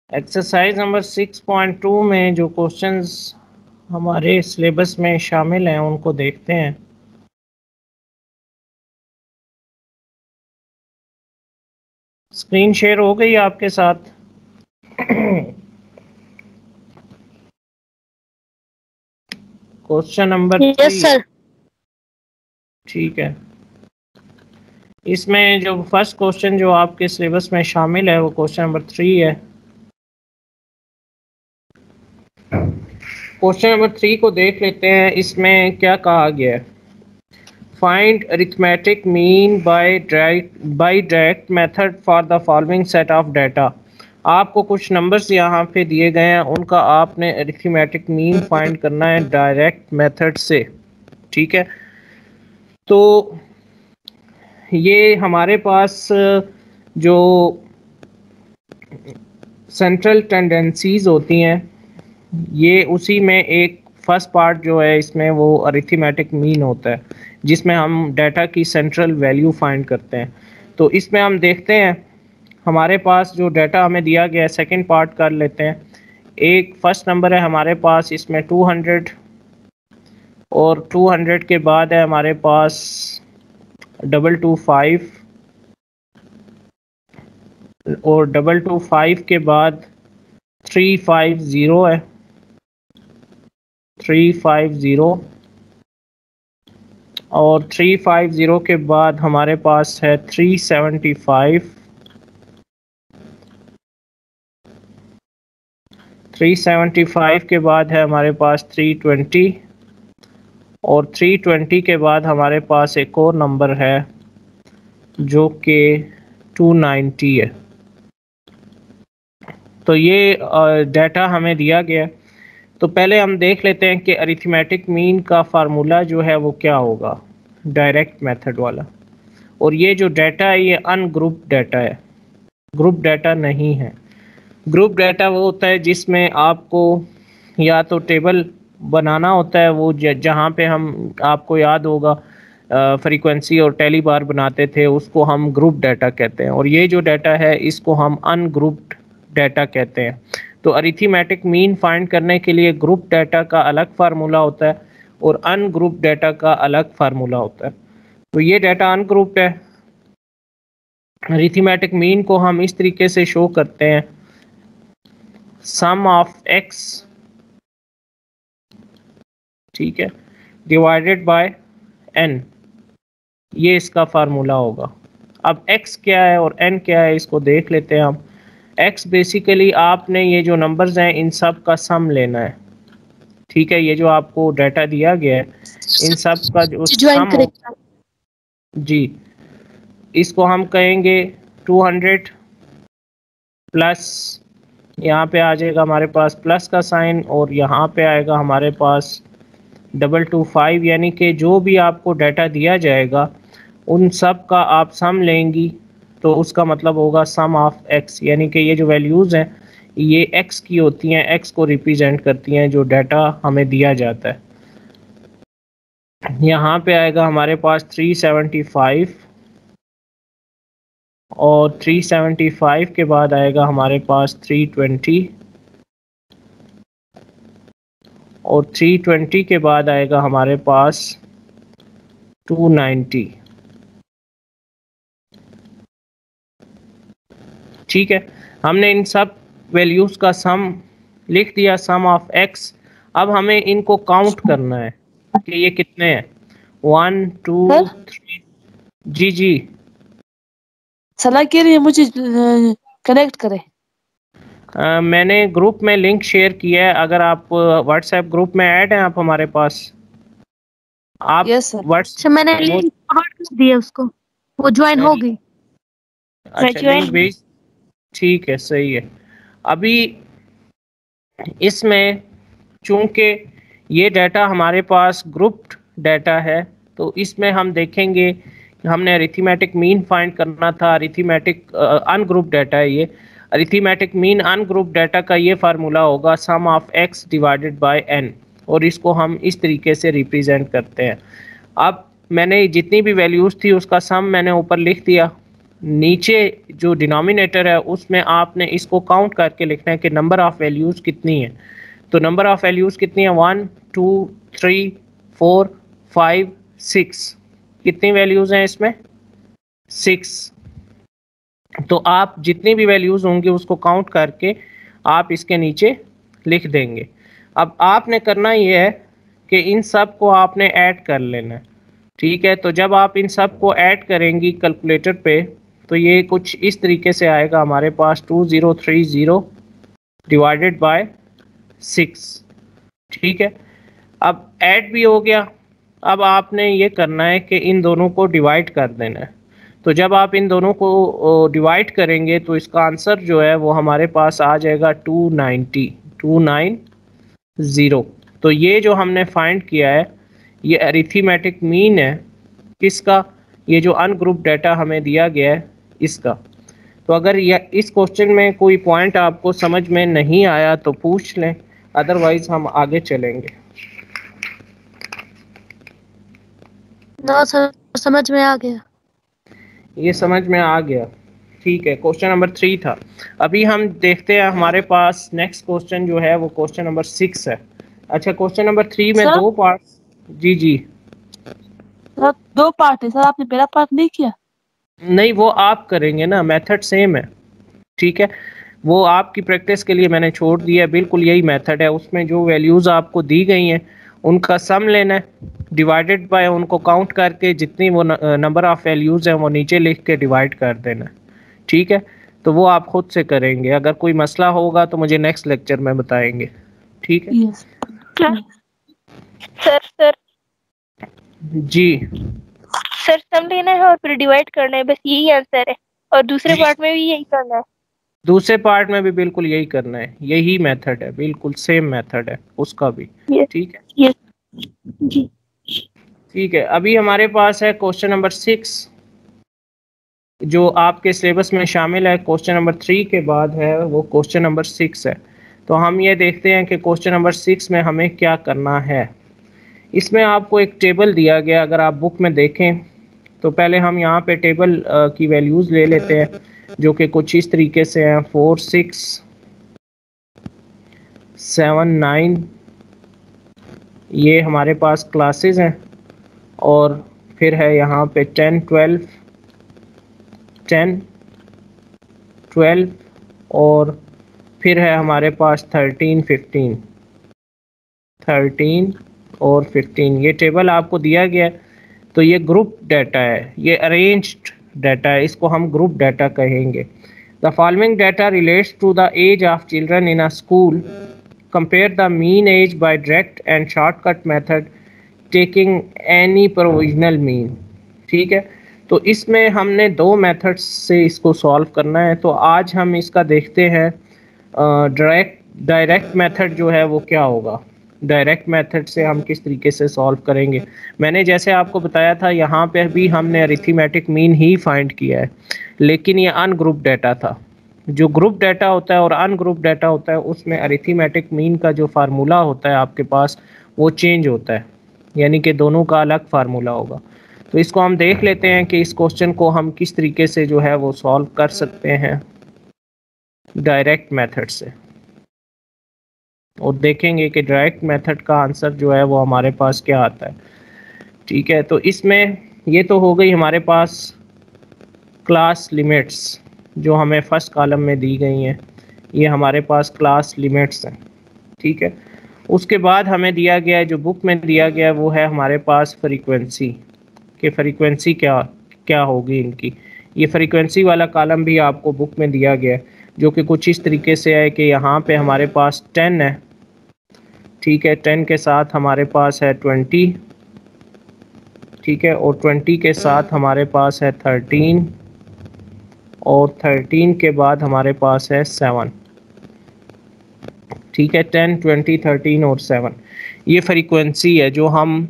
Exercise number 6.2 में जो questions हमारे सिलेबस में शामिल हैं उनको देखते हैं। स्क्रीन शेयर हो गई आपके साथ? Question number 3। Yes sir. ठीक है, इसमें जो फर्स्ट क्वेश्चन जो आपके सिलेबस में शामिल है वो क्वेश्चन नंबर 3 है। क्वेश्चन नंबर 3 को देख लेते हैं। इसमें क्या कहा गया है? Find arithmetic mean by direct method for the following set of data. आपको कुछ नंबर्स यहाँ पे दिए गए हैं, उनका आपने अरिथमेटिक मीन फाइंड करना है डायरेक्ट मेथड से। ठीक है, तो ये हमारे पास जो सेंट्रल टेंडेंसीज होती हैं, ये उसी में एक फर्स्ट पार्ट जो है इसमें वो अरिथमेटिक मीन होता है, जिसमें हम डाटा की सेंट्रल वैल्यू फाइंड करते हैं। तो इसमें हम देखते हैं हमारे पास जो डाटा हमें दिया गया है, सेकंड पार्ट कर लेते हैं। एक फर्स्ट नंबर है हमारे पास इसमें 200, और 200 के बाद है हमारे पास 225, और 225 के बाद 350 है, 350, और 350 के बाद हमारे पास है 375, 375 के बाद है हमारे पास 320, और 320 के बाद हमारे पास एक और नंबर है जो कि 290 है। तो ये डाटा हमें दिया गया। तो पहले हम देख लेते हैं कि अरिथमेटिक मीन का फार्मूला जो है वो क्या होगा, डायरेक्ट मेथड वाला। और ये जो डाटा है ये अनग्रुप डाटा है, ग्रुप डाटा नहीं है। ग्रुप डाटा वो होता है जिसमें आपको या तो टेबल बनाना होता है, वो जहाँ पे हम, आपको याद होगा फ्रीक्वेंसी और टेली बार बनाते थे, उसको हम ग्रुप डाटा कहते हैं। और ये जो डाटा है इसको हम अनग्रुप्ड डाटा कहते हैं। तो अरिथमेटिक मीन फाइंड करने के लिए ग्रुप डाटा का अलग फार्मूला होता है और अनग्रुप डाटा का अलग फार्मूला होता है। तो ये डाटा अनग्रुप्ड है। अरिथमेटिक मीन को हम इस तरीके से शो करते हैं, सम ऑफ एक्स, ठीक है, डिवाइडेड बाय एन, ये इसका फार्मूला होगा। अब x क्या है और n क्या है इसको देख लेते हैं हम। x बेसिकली आपने ये जो नंबर्स हैं इन सब का सम लेना है। ठीक है, ये जो आपको डाटा दिया गया है इन सब का जो सम होगा, जी, इसको हम कहेंगे 200 प्लस, यहाँ पे आ जाएगा हमारे पास प्लस का साइन, और यहाँ पे आएगा हमारे पास 225, यानी कि जो भी आपको डाटा दिया जाएगा उन सब का आप सम लेंगी, तो उसका मतलब होगा सम ऑफ एक्स, यानी कि ये जो वैल्यूज़ हैं ये एक्स की होती हैं, एक्स को रिप्रेजेंट करती हैं जो डाटा हमें दिया जाता है। यहाँ पे आएगा हमारे पास 375, और 375 के बाद आएगा हमारे पास 320, और 320 के बाद आएगा हमारे पास 290। ठीक है, हमने इन सब वैल्यूज़ का सम लिख दिया, सम ऑफ एक्स। अब हमें इनको काउंट करना है कि ये कितने हैं। 1 2 3, जी जी सलाह कह रही है मुझे कनेक्ट करे। मैंने ग्रुप में लिंक शेयर किया है, अगर आप व्हाट्सएप ग्रुप में ऐड हैं आप हमारे पास, आप यस सर। व्हाट्स मैंने लिंक फॉरवर्ड कर दिया उसको, वो ज्वाइन हो गई। अच्छा, लिंक भेज, ठीक है, सही है। अभी इसमें चूंकि ये डाटा हमारे पास ग्रुप्ड डाटा है, तो इसमें हम देखेंगे कि हमने अरिथमेटिक मीन फाइंड करना था। अरिथमेटिक अनग्रुप डाटा है ये। अरिथमेटिक मीन अनग्रुप डाटा का ये फार्मूला होगा sum of x divided by n, और इसको हम इस तरीके से रिप्रेजेंट करते हैं। अब मैंने जितनी भी वैल्यूज़ थी उसका सम मैंने ऊपर लिख दिया, नीचे जो डिनोमिनेटर है उसमें आपने इसको काउंट करके लिखना है कि नंबर ऑफ वैल्यूज़ कितनी है। तो नंबर ऑफ वैल्यूज़ कितनी है, 1 2 3 4 5 6, कितनी वैल्यूज़ हैं इसमें, 6। तो आप जितनी भी वैल्यूज़ होंगी उसको काउंट करके आप इसके नीचे लिख देंगे। अब आपने करना ये है कि इन सब को आपने ऐड कर लेना है, ठीक है। तो जब आप इन सब को ऐड करेंगी कैलकुलेटर पे तो ये कुछ इस तरीके से आएगा हमारे पास 2030 डिवाइडेड बाय 6, ठीक है। अब ऐड भी हो गया, अब आपने ये करना है कि इन दोनों को डिवाइड कर देना है। तो जब आप इन दोनों को डिवाइड करेंगे तो इसका आंसर जो है वो हमारे पास आ जाएगा 290। तो ये जो हमने फाइंड किया है ये अरिथमेटिक मीन है किसका, ये जो अनग्रुप डाटा हमें दिया गया है इसका। तो अगर ये इस क्वेश्चन में कोई पॉइंट आपको समझ में नहीं आया तो पूछ लें, अदरवाइज हम आगे चलेंगे। ना सर, समझ में आ गया। ये समझ में आ गया, ठीक है। क्वेश्चन नंबर 3 था। अभी हम देखते हैं हमारे पास नेक्स्ट क्वेश्चन जो है वो क्वेश्चन नंबर 6 है। अच्छा, क्वेश्चन नंबर 3 में सर? 2 पार्ट। जी जी, सर 2 पार्ट है सर, आपने पहला पार्ट नहीं किया। नहीं वो आप करेंगे ना, मेथड सेम है, ठीक है। वो आपकी प्रैक्टिस के लिए मैंने छोड़ दिया है, बिल्कुल यही मेथड है। उसमें जो वैल्यूज़ आपको दी गई हैं उनका सम लेना है, डिवाइडेड बाय उनको काउंट करके जितनी वो नंबर ऑफ़ वैल्यूज़ हैं वो नीचे लिख के डिवाइड कर देना है, ठीक है। तो वो आप खुद से करेंगे, अगर कोई मसला होगा तो मुझे नेक्स्ट लेक्चर में बताएंगे, ठीक है। यस सर जी सर सम लेना है और फिर डिवाइड करना है, बस यही आंसर है। और दूसरे पार्ट में भी यही करना है। दूसरे पार्ट में भी बिल्कुल यही करना है, यही मेथड है, बिल्कुल सेम मेथड है उसका भी, ठीक है। यस जी। ठीक है, अभी हमारे पास है क्वेश्चन नंबर 6 जो आपके सिलेबस में शामिल है। क्वेश्चन नंबर 3 के बाद है वो क्वेश्चन नंबर 6 है। तो हम ये देखते हैं कि क्वेश्चन नंबर 6 में हमें क्या करना है। इसमें आपको एक टेबल दिया गया, अगर आप बुक में देखें तो पहले हम यहाँ पे टेबल की वैल्यूज़ ले लेते हैं जो कि कुछ इस तरीके से हैं, 4 6 7 9, ये हमारे पास क्लासेस हैं। और फिर है यहाँ पे 10 12 10 12 और फिर है हमारे पास 13 15 13 और 15। ये टेबल आपको दिया गया है। तो ये ग्रुप डाटा है, ये अरेंज्ड डाटा है, इसको हम ग्रुप डाटा कहेंगे। The following data relates to the age of children in a school, compare the mean age by direct and shortcut method taking any provisional mean, ठीक है। तो इसमें हमने 2 मेथड्स से इसको सॉल्व करना है। तो आज हम इसका देखते हैं डायरेक्ट मेथड जो है वो क्या होगा, डायरेक्ट मेथड से हम किस तरीके से सॉल्व करेंगे। मैंने जैसे आपको बताया था यहाँ पे भी हमने अरिथमेटिक मीन ही फाइंड किया है, लेकिन ये अनग्रुप डाटा था। जो ग्रुप डाटा होता है और अनग्रुप डाटा होता है उसमें अरिथमेटिक मीन का जो फार्मूला होता है आपके पास वो चेंज होता है, यानी कि दोनों का अलग फार्मूला होगा। तो इसको हम देख लेते हैं कि इस क्वेश्चन को हम किस तरीके से जो है वो सॉल्व कर सकते हैं डायरेक्ट मेथड से, और देखेंगे कि डायरेक्ट मेथड का आंसर जो है वो हमारे पास क्या आता है, ठीक है। तो इसमें ये तो हो गई हमारे पास क्लास लिमिट्स जो हमें फर्स्ट कॉलम में दी गई हैं, ये हमारे पास क्लास लिमिट्स हैं, ठीक है। उसके बाद हमें दिया गया है, जो बुक में दिया गया है वो है हमारे पास फ्रीक्वेंसी, कि फ्रीक्वेंसी क्या होगी इनकी। ये फ्रीक्वेंसी वाला कॉलम भी आपको बुक में दिया गया है जो कि कुछ इस तरीके से है कि यहाँ पे हमारे पास 10 है, ठीक है। 10 के साथ हमारे पास है 20, ठीक है, और 20 के साथ हमारे पास है 13, और 13 के बाद हमारे पास है 7, ठीक है। 10 20 13 और 7 ये फ्रीक्वेंसी है जो हम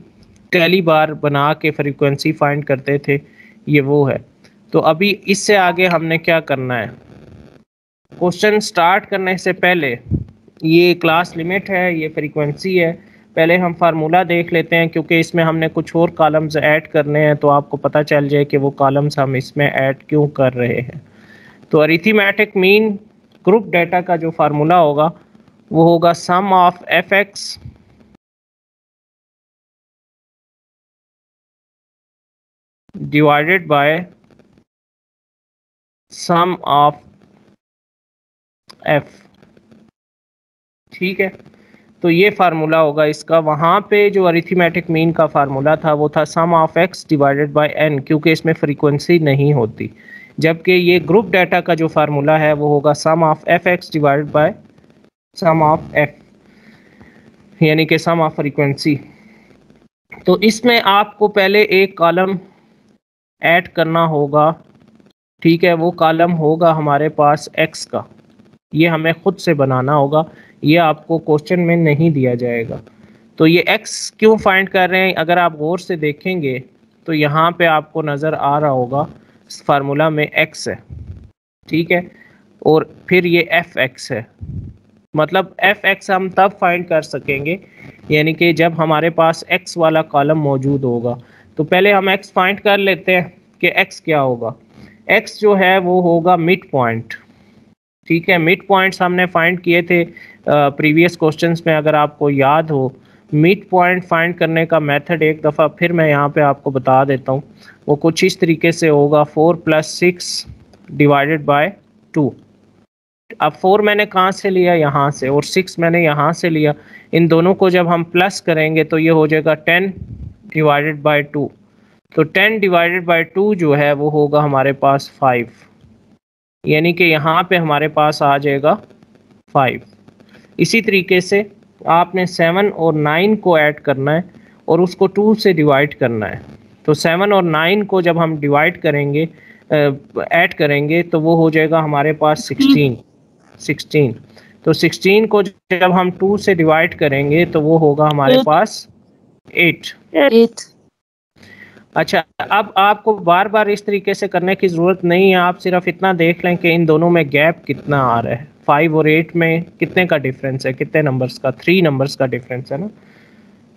पहली बार बना के फ्रीक्वेंसी फाइंड करते थे, ये वो है। तो अभी इससे आगे हमने क्या करना है, क्वेश्चन स्टार्ट करने से पहले ये क्लास लिमिट है, ये फ्रीक्वेंसी है, पहले हम फार्मूला देख लेते हैं, क्योंकि इसमें हमने कुछ और कॉलम्स ऐड करने हैं, तो आपको पता चल जाए कि वो कॉलम्स हम इसमें ऐड क्यों कर रहे हैं। तो अरिथमेटिक मीन ग्रुप डाटा का जो फार्मूला होगा वो होगा sum of f x divided by sum of f. ठीक है, तो ये फार्मूला होगा इसका। वहाँ पे जो अरिथमेटिक मीन का फार्मूला था वो था sum of x divided by n, क्योंकि इसमें फ्रीक्वेंसी नहीं होती। जबकि ये ग्रुप डाटा का जो फार्मूला है वो होगा sum of f x divided by sum of f, यानी कि सम ऑफ फ्रीक्वेंसी। तो इसमें आपको पहले एक कॉलम ऐड करना होगा, ठीक है, वो कॉलम होगा हमारे पास एक्स का। ये हमें खुद से बनाना होगा, ये आपको क्वेश्चन में नहीं दिया जाएगा। तो ये एक्स क्यों फाइंड कर रहे हैं, अगर आप गौर से देखेंगे तो यहाँ पे आपको नज़र आ रहा होगा इस फार्मूला में एक्स है, ठीक है, और फिर ये एफ एक्स है। मतलब एफ एक्स हम तब फाइंड कर सकेंगे यानी कि जब हमारे पास एक्स वाला कॉलम मौजूद होगा। तो पहले हम एक्स फाइंड कर लेते हैं कि एक्स क्या होगा। एक्स जो है वो होगा मिड पॉइंट, ठीक है। मिड पॉइंट्स हमने फाइंड किए थे प्रीवियस क्वेश्चंस में, अगर आपको याद हो। मिड पॉइंट फाइंड करने का मेथड एक दफ़ा फिर मैं यहाँ पे आपको बता देता हूँ। वो कुछ इस तरीके से होगा 4 + 6 डिवाइडेड बाय 2। अब 4 मैंने कहाँ से लिया, यहाँ से, और 6 मैंने यहाँ से लिया। इन दोनों को जब हम प्लस करेंगे तो ये हो जाएगा 10 डिवाइडेड बाय 2। तो 10 डिवाइडेड बाय 2 जो है वो होगा हमारे पास 5, यानी कि यहाँ पे हमारे पास आ जाएगा 5। इसी तरीके से आपने 7 और 9 को ऐड करना है और उसको 2 से डिवाइड करना है। तो 7 और 9 को जब हम डिवाइड करेंगे, ऐड करेंगे, तो वो हो जाएगा हमारे पास 16। तो 16 को जब हम 2 से डिवाइड करेंगे तो वो होगा हमारे पास 8। अच्छा, अब आपको बार बार इस तरीके से करने की ज़रूरत नहीं है, आप सिर्फ इतना देख लें कि इन दोनों में गैप कितना आ रहा है। 5 और 8 में कितने का डिफरेंस है, कितने नंबर्स का, 3 नंबर्स का डिफरेंस है ना,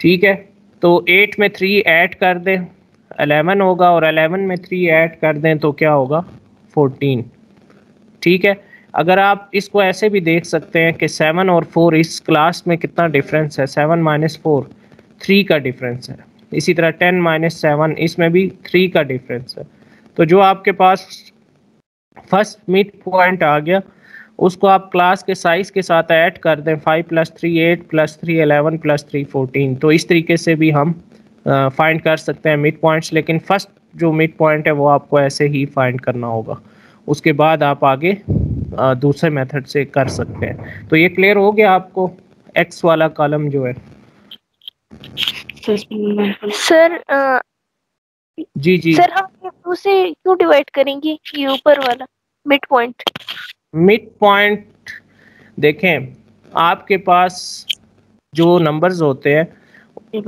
ठीक है। तो 8 में 3 ऐड कर दें 11 होगा, और 11 में 3 ऐड कर दें तो क्या होगा 14, ठीक है। अगर आप इसको ऐसे भी देख सकते हैं कि 7 और 4 इस क्लास में कितना डिफरेंस है, 7 - 4 3 का डिफरेंस है। इसी तरह 10 - 7 इसमें भी 3 का डिफरेंस है। तो जो आपके पास फर्स्ट मिड पॉइंट आ गया उसको आप क्लास के साइज के साथ ऐड कर दें, 5 + 3 8 + 3 11 + 3 14। तो इस तरीके से भी हम फाइंड कर सकते हैं मिड पॉइंट्स, लेकिन फर्स्ट जो मिड पॉइंट है वो आपको ऐसे ही फाइंड करना होगा। उसके बाद आप आगे दूसरे मेथड से कर सकते हैं। तो ये क्लियर हो गया आपको, एक्स वाला कॉलम जो है। सर जी सर हम 2 से क्यों डिवाइड करेंगे ये ऊपर वाला मिड पॉइंट? मिड पॉइंट देखें, आपके पास जो नंबर्स होते हैं,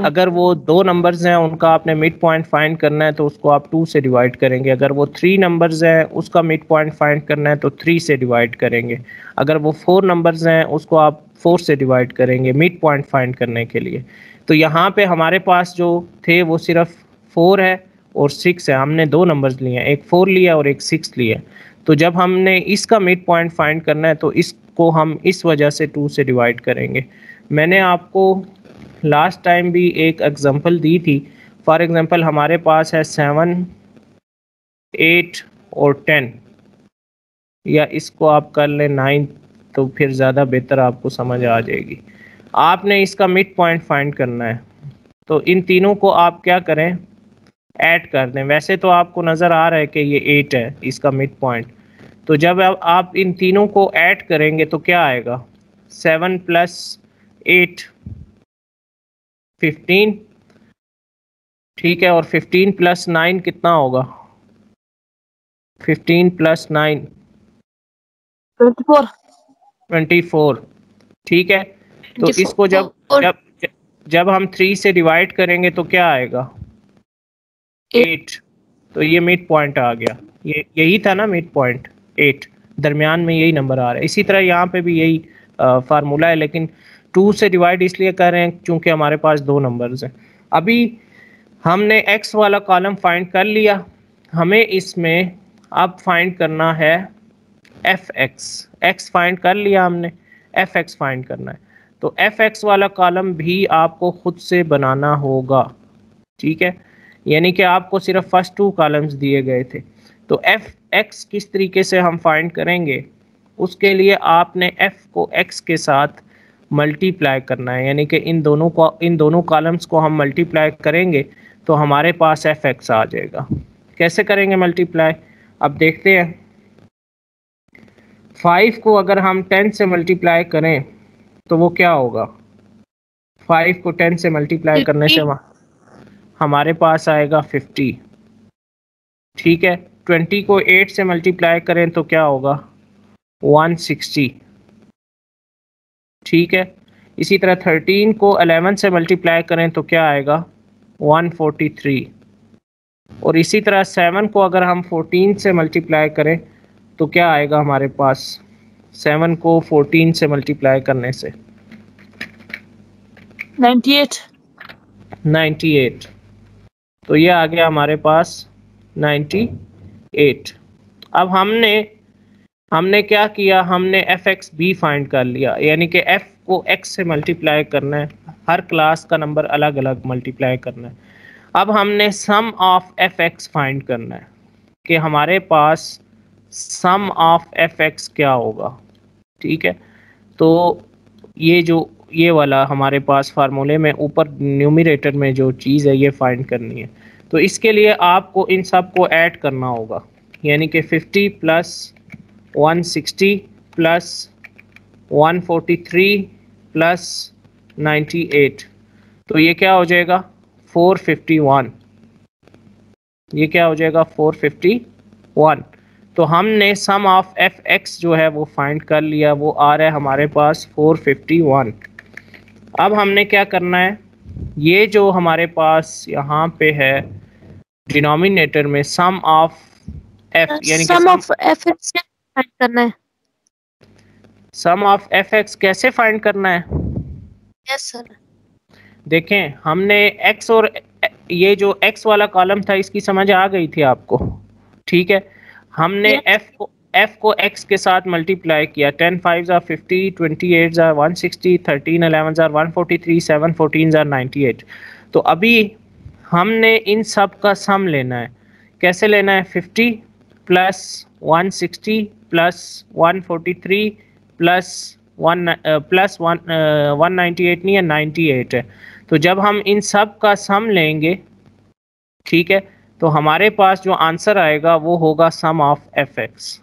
अगर वो 2 नंबर्स हैं उनका आपने मिड पॉइंट फाइंड करना है तो उसको आप 2 से डिवाइड करेंगे। अगर वो 3 नंबर्स हैं उसका मिड पॉइंट फाइंड करना है तो 3 से डिवाइड करेंगे। अगर वो 4 नंबर्स हैं उसको आप 4 से डिवाइड करेंगे मिड पॉइंट फाइंड करने के लिए। तो यहाँ पे हमारे पास जो थे वो सिर्फ 4 है और 6 है। हमने 2 नंबर्स लिए हैं, एक 4 लिया और एक 6 लिया। तो जब हमने इसका मिड पॉइंट फाइंड करना है तो इसको हम इस वजह से 2 से डिवाइड करेंगे। मैंने आपको लास्ट टाइम भी एक एग्जांपल दी थी। फॉर एग्जांपल हमारे पास है 7 8 और 10, या इसको आप कर लें 9, तो फिर ज़्यादा बेहतर आपको समझ आ जाएगी। आपने इसका मिड पॉइंट फाइंड करना है तो इन तीनों को आप क्या करें, ऐड कर दें। वैसे तो आपको नज़र आ रहा है कि ये 8 है इसका मिड पॉइंट, तो जब आप इन तीनों को ऐड करेंगे तो क्या आएगा, 7 + 8 15, ठीक है, और 15 + 9 कितना होगा, 15 + 9 24, ठीक है। तो इसको जब जब जब हम 3 से डिवाइड करेंगे तो क्या आएगा 8। तो ये मिड पॉइंट आ गया, ये यही था ना मिड पॉइंट 8, दरमियान में यही नंबर आ रहा है। इसी तरह यहाँ पे भी यही फार्मूला है, लेकिन 2 से डिवाइड इसलिए कर रहे हैं क्योंकि हमारे पास 2 नंबर्स हैं। अभी हमने x वाला कॉलम फाइंड कर लिया, हमें इसमें अब फाइंड करना है fx। x फाइंड कर लिया हमने, fx फाइंड करना है। तो fx वाला कॉलम भी आपको खुद से बनाना होगा, ठीक है। यानी कि आपको सिर्फ फर्स्ट 2 कॉलम्स दिए गए थे। तो fx किस तरीके से हम फाइंड करेंगे, उसके लिए आपने f को x के साथ मल्टीप्लाई करना है, यानी कि इन दोनों कॉलम्स को हम मल्टीप्लाई करेंगे तो हमारे पास fx आ जाएगा। कैसे करेंगे मल्टीप्लाई, अब देखते हैं। 5 को अगर हम 10 से मल्टीप्लाई करें तो वो क्या होगा, 5 को 10 से मल्टीप्लाई करने से हमारे पास आएगा 50, ठीक है। 20 को 8 से मल्टीप्लाई करें तो क्या होगा 160, ठीक है। इसी तरह 13 को 11 से मल्टीप्लाई करें तो क्या आएगा 143, और इसी तरह 7 को अगर हम 14 से मल्टीप्लाई करें तो क्या आएगा हमारे पास, 7 को 14 से मल्टीप्लाई करने से 98, तो ये आ गया हमारे पास 98। अब हमने क्या किया, हमने fx भी फाइंड कर लिया, यानी कि f को x से मल्टीप्लाई करना है, हर क्लास का नंबर अलग अलग मल्टीप्लाई करना है। अब हमने सम ऑफ fx फाइंड करना है कि हमारे पास सम ऑफ fx क्या होगा, ठीक है। तो ये वाला हमारे पास फार्मूले में ऊपर न्यूमरेटर में जो चीज़ है ये फाइंड करनी है। तो इसके लिए आपको इन सब को ऐड करना होगा, यानी कि 50 प्लस 160 प्लस 143 प्लस 98, तो ये क्या हो जाएगा 451, ये क्या हो जाएगा 451। तो हमने सम ऑफ fx जो है वो फाइंड कर लिया, वो आ रहा है हमारे पास 451। अब हमने क्या करना है, ये जो हमारे पास यहाँ पे है डिनोमिनेटर में सम ऑफ f, यानी कि सम ऑफ fx फाइंड करना है। सम ऑफ fx कैसे फाइंड करना है, यस सर। देखें हमने x और ये जो x वाला कॉलम था इसकी समझ आ गई थी आपको, ठीक है। हमने f को x के साथ मल्टीप्लाई किया, 10 5 50, 28 160, 13 11 143, 7 14 98। तो अभी हमने इन सब का सम लेना है, कैसे लेना है, 50 प्लस 160 प्लस 143 प्लस 198 नहीं है 98 है। तो जब हम इन सब का सम लेंगे, ठीक है, तो हमारे पास जो आंसर आएगा वो होगा सम ऑफ fx,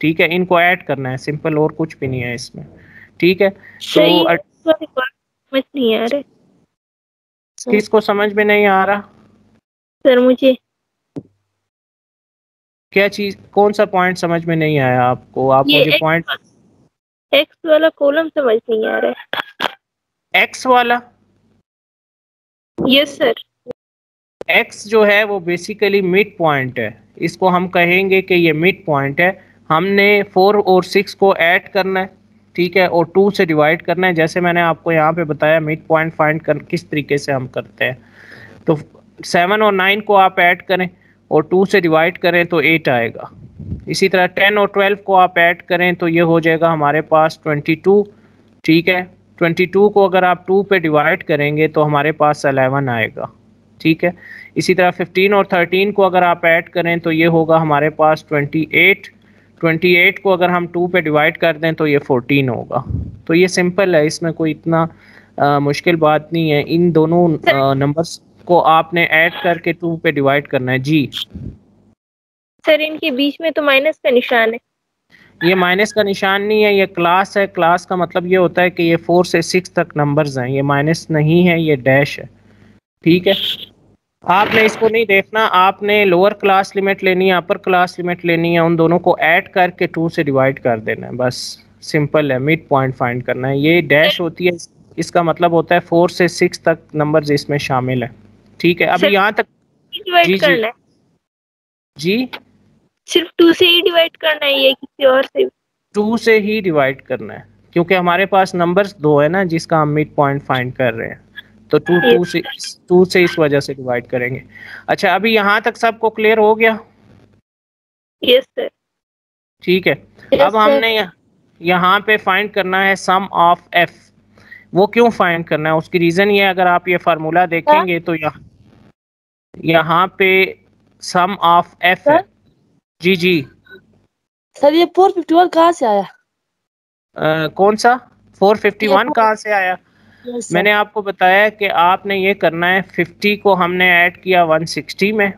ठीक है। इनको ऐड करना है, सिंपल, और कुछ भी नहीं है इसमें, ठीक है। तो समझ नहीं आ रहा, किसको समझ में नहीं आ रहा सर मुझे क्या चीज, कौन सा पॉइंट समझ में नहीं आया आपको, आप मुझे पॉइंट एक्स वाला कॉलम समझ नहीं आ रहा है। एक्स वाला, यस सर। एक्स जो है वो बेसिकली मिड पॉइंट है, इसको हम कहेंगे कि ये मिड पॉइंट है। हमने 4 और 6 को ऐड करना है, ठीक है, और 2 से डिवाइड करना है, जैसे मैंने आपको यहाँ पे बताया मिड पॉइंट फाइंड कर किस तरीके से हम करते हैं। तो 7 और 9 को आप ऐड करें और 2 से डिवाइड करें तो 8 आएगा। इसी तरह 10 और 12 को आप ऐड करें तो ये हो जाएगा हमारे पास 22, ठीक है। 22 को अगर आप 2 पे डिवाइड करेंगे तो हमारे पास 11 आएगा, ठीक है। इसी तरह 15 और 13 को अगर आप ऐड करें तो ये होगा हमारे पास 28। 28 को अगर हम 2 पे डिवाइड कर दें तो ये 14 होगा। तो ये सिंपल है, इसमें कोई इतना मुश्किल बात नहीं है। इन दोनों नंबर्स को आपने ऐड करके 2 पे डिवाइड करना है। जी सर, इनके बीच में तो माइनस का निशान है। ये माइनस का निशान नहीं है, ये क्लास है। क्लास का मतलब ये होता है कि ये 4 से 6 तक नंबर्स हैं, ये माइनस नहीं है, ये डैश है, ठीक है। आपने इसको नहीं देखना, आपने लोअर क्लास लिमिट लेनी है, अपर क्लास लिमिट लेनी है, उन दोनों को ऐड करके 2 से डिवाइड कर देना है, बस सिंपल है। मिड पॉइंट फाइंड करना है, ये डैश होती है, इसका मतलब होता है 4 से 6 तक नंबर्स इसमें शामिल है, ठीक है। अभी यहाँ तक डिवाइड करना है जी, सिर्फ 2 से ही डिवाइड करना है या किसी और से? 2 से ही डिवाइड करना है, क्योंकि हमारे पास नंबर्स दो है ना जिसका हम मिड पॉइंट फाइंड कर रहे हैं, तो टू से इस वजह से डिवाइड करेंगे। अच्छा, अभी यहाँ तक सबको क्लियर हो गया? Yes sir. ठीक है। यस अब सर। हमने यहाँ पे फाइंड करना है सम ऑफ एफ। वो क्यों फाइंड करना है, उसकी रीजन ये है, अगर आप ये फार्मूला देखेंगे तो यहाँ पे सम ऑफ एफ है। सर जी जी। सर ये 451 कहाँ से आया? कौन सा ये 451 कहाँ से आया? Yes sir. मैंने आपको बताया कि आपने ये करना है, 50 को हमने ऐड किया 160 में,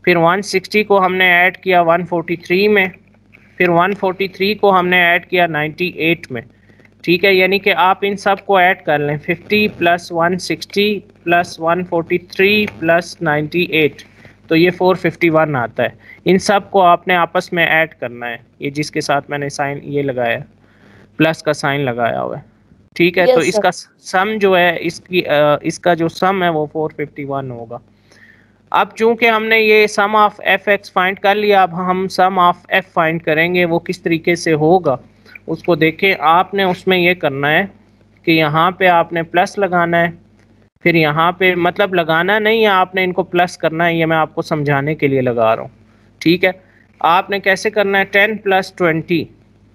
फिर 160 को हमने ऐड किया 143 में, फिर 143 को हमने ऐड किया 98 में। ठीक है, यानी कि आप इन सब को ऐड कर लें, 50 प्लस 160 प्लस 143 प्लस 98, तो ये 451 आता है। इन सब को आपने आपस में ऐड करना है, ये जिसके साथ मैंने साइन ये लगाया, प्लस का साइन लगाया हुआ है। ठीक है, तो यस सर। इसका सम जो है इसका जो सम है वो 451 होगा। अब चूंकि हमने ये सम ऑफ एफ एक्स फाइंड कर लिया, अब हम सम ऑफ एफ फाइंड करेंगे। वो किस तरीके से होगा उसको देखें। आपने उसमें ये करना है कि यहाँ पे आपने प्लस लगाना है, फिर यहाँ पे मतलब लगाना नहीं है, आपने इनको प्लस करना है, ये मैं आपको समझाने के लिए लगा रहा हूँ। ठीक है, आपने कैसे करना है, 10 प्लस 20,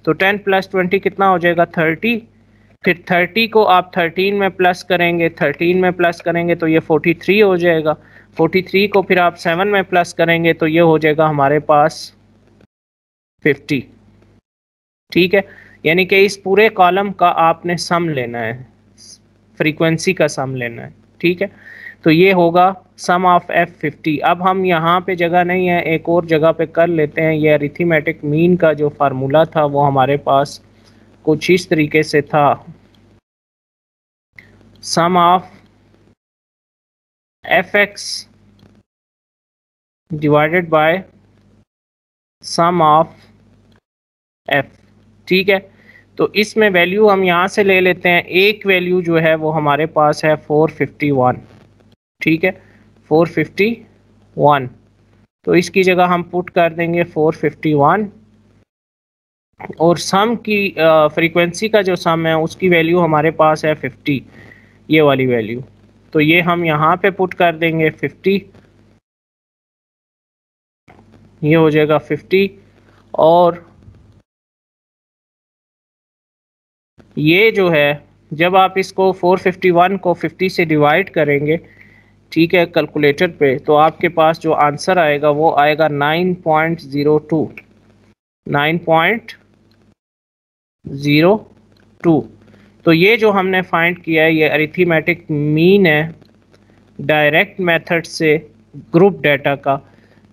तो 10 प्लस 20 कितना हो जाएगा, 30। फिर 30 को आप 13 में प्लस करेंगे, 13 में प्लस करेंगे तो ये 43 हो जाएगा। 43 को फिर आप 7 में प्लस करेंगे तो ये हो जाएगा हमारे पास 50। ठीक है, यानी कि इस पूरे कॉलम का आपने सम लेना है, फ्रीक्वेंसी का सम लेना है। ठीक है, तो ये होगा सम ऑफ एफ 50। अब हम यहाँ पे जगह नहीं है, एक और जगह पे कर लेते हैं। ये अरिथमेटिक मीन का जो फार्मूला था वो हमारे पास कुछ इस तरीके से था, sum of f x divided by sum of f. ठीक है, तो इसमें वैल्यू हम यहाँ से ले लेते हैं। एक वैल्यू जो है वो हमारे पास है 451। ठीक है, 451, तो इसकी जगह हम पुट कर देंगे 451, और सम की फ्रीक्वेंसी का जो सम है उसकी वैल्यू हमारे पास है 50, ये वाली वैल्यू। तो ये हम यहाँ पे पुट कर देंगे 50, ये हो जाएगा 50, और ये जो है जब आप इसको 451 को 50 से डिवाइड करेंगे, ठीक है, कैलकुलेटर पे, तो आपके पास जो आंसर आएगा वो आएगा 9.02, 9.02। तो ये जो हमने फाइंड किया है ये अरिथमेटिक मीन है, डायरेक्ट मेथड से ग्रुप डाटा का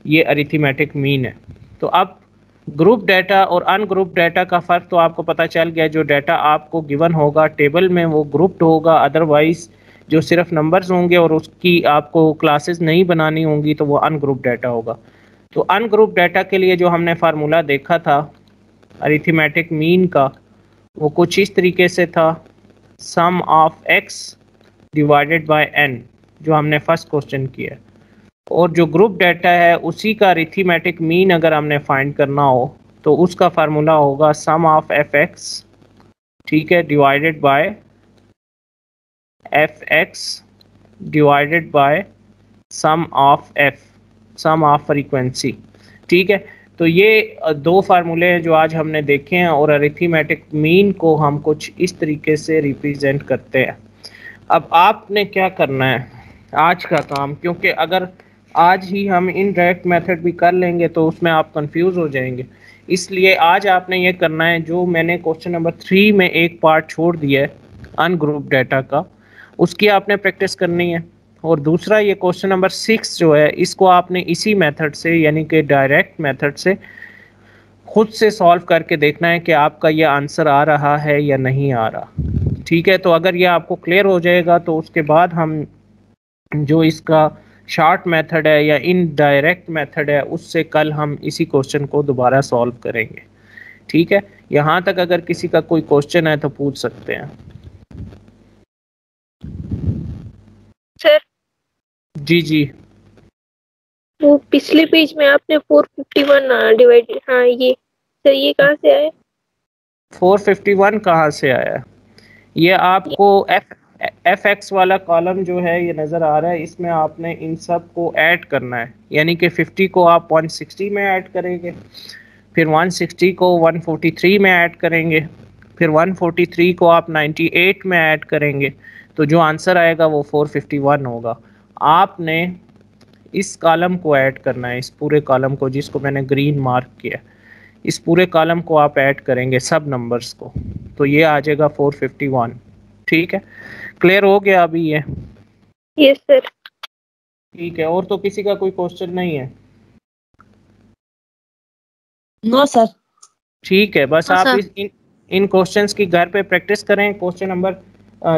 ये अरिथमेटिक मीन है। तो अब ग्रुप डाटा और अनग्रुप डाटा का फ़र्क तो आपको पता चल गया। जो डाटा आपको गिवन होगा टेबल में वो ग्रुप्ड होगा, अदरवाइज जो सिर्फ नंबर्स होंगे और उसकी आपको क्लासेस नहीं बनानी होंगी तो वो अनग्रुप डाटा होगा। तो अनग्रुप डाटा के लिए जो हमने फार्मूला देखा था अरिथमेटिक मीन का, वो कुछ इस तरीके से था, sum of x divided by n, जो हमने फर्स्ट क्वेश्चन किया। और जो ग्रुप डाटा है उसी का अरिथमेटिक मीन अगर हमने फाइंड करना हो तो उसका फार्मूला होगा सम ऑफ एफ एक्स, ठीक है, divided by F x divided by sum of F, sum of frequency. ठीक है, तो ये दो फार्मूले हैं जो आज हमने देखे हैं, और अरिथमेटिक मीन को हम कुछ इस तरीके से रिप्रेजेंट करते हैं। अब आपने क्या करना है आज का काम, क्योंकि अगर आज ही हम इनडायरेक्ट मेथड भी कर लेंगे तो उसमें आप कंफ्यूज हो जाएंगे, इसलिए आज आपने ये करना है, जो मैंने क्वेश्चन नंबर 3 में एक पार्ट छोड़ दिया है अनग्रुप डाटा का, उसकी आपने प्रैक्टिस करनी है। और दूसरा ये क्वेश्चन नंबर 6 जो है इसको आपने इसी मेथड से, यानी कि डायरेक्ट मेथड से खुद से सॉल्व करके देखना है कि आपका ये आंसर आ रहा है या नहीं आ रहा। ठीक है, तो अगर ये आपको क्लियर हो जाएगा तो उसके बाद हम जो इसका शॉर्ट मेथड है या इनडायरेक्ट मेथड है उससे कल हम इसी क्वेश्चन को दोबारा सॉल्व करेंगे। ठीक है, यहाँ तक अगर किसी का कोई क्वेश्चन है तो पूछ सकते हैं। सर जी जी, वो पिछले पेज में आपने 451 डिवाइडेड, हाँ ये सर ये कहाँ से आया? 451 कहाँ से आया? ये आपको एफ एक्स वाला कॉलम जो है ये नज़र आ रहा है, इसमें आपने इन सब को ऐड करना है, यानी कि 50 को आप 160 में ऐड करेंगे, फिर 160 को 143 में ऐड करेंगे, फिर 143 को आप 98 में ऐड करेंगे, तो जो आंसर आएगा वो 451 होगा। आपने इस कॉलम को ऐड करना है, इस पूरे कॉलम को जिसको मैंने ग्रीन मार्क किया, इस पूरे कॉलम को आप ऐड करेंगे सब नंबर्स को, तो ये आ जाएगा 451। ठीक है, क्लियर हो गया अभी ये? Yes sir. ठीक है, और तो किसी का कोई क्वेश्चन नहीं है? No sir. ठीक है, बस आप इन क्वेश्चंस की घर पे प्रैक्टिस करें। क्वेश्चन नंबर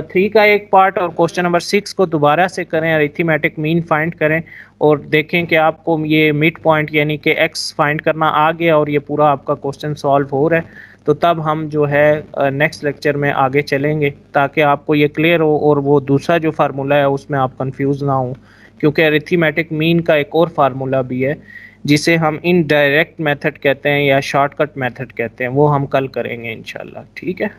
3 का एक पार्ट और क्वेश्चन नंबर 6 को दोबारा से करें, अरिथमेटिक मीन फाइंड करें और देखें कि आपको ये मिड पॉइंट यानी कि एक्स फाइंड करना आ गया और ये पूरा आपका क्वेश्चन सॉल्व हो रहा है, तो तब हम जो है नेक्स्ट लेक्चर में आगे चलेंगे ताकि आपको ये क्लियर हो और वो दूसरा जो फार्मूला है उसमें आप कंफ्यूज ना हो, क्योंकि अरिथमेटिक मीन का एक और फार्मूला भी है जिसे हम इनडायरेक्ट मेथड कहते हैं या शॉर्टकट मेथड कहते हैं, वो हम कल करेंगे इंशाल्लाह। ठीक है।